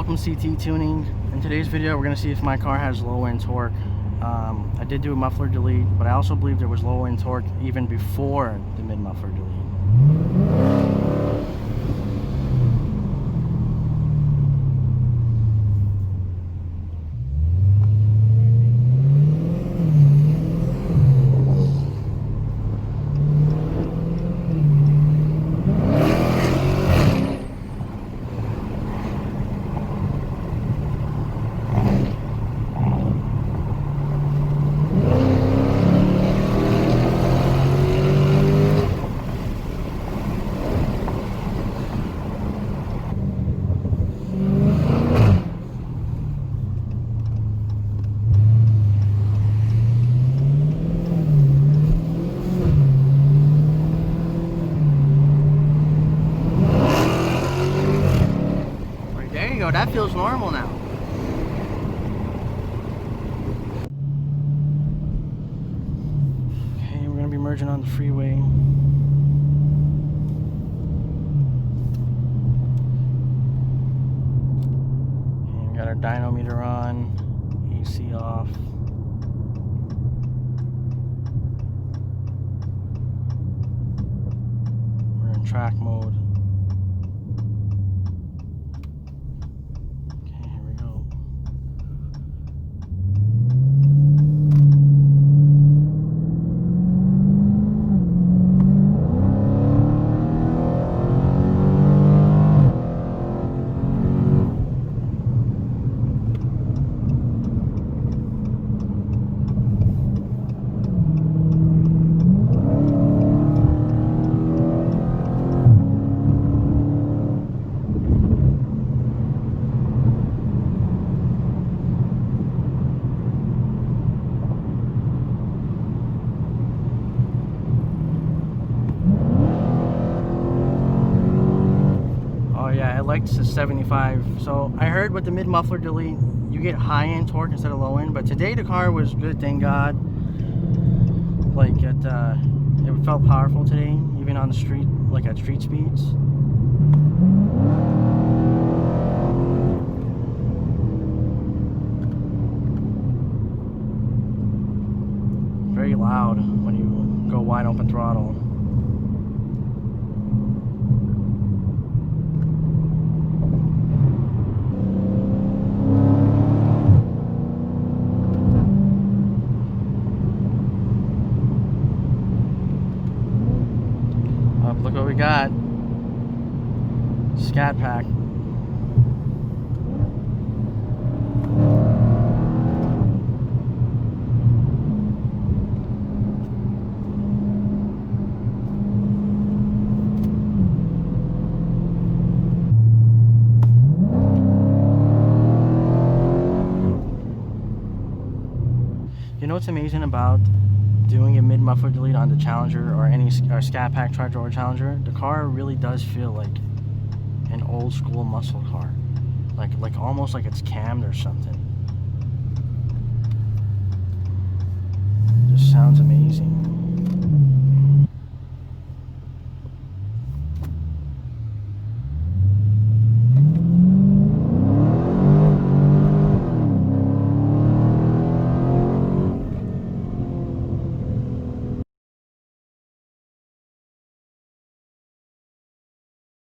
Welcome CT Tuning. In today's video we're going to see if my car has low end torque. I did do a muffler delete, but I also believe there was low end torque even before the mid muffler delete. That feels normal now. Okay, we're gonna be merging on the freeway. And got our dynometer on, AC off. We're in track mode. I liked the 75. So I heard with the mid muffler delete you get high end torque instead of low end, but today the car was good, thank God. Like it felt powerful today, even on the street, like at street speeds. Very loud when you go wide open throttle. Look what we got. Scatpack. You know what's amazing about doing a mid muffler delete on the Challenger or any Scatpack tri-drawer Challenger? The car really does feel like an old school muscle car, like almost like it's cammed or something.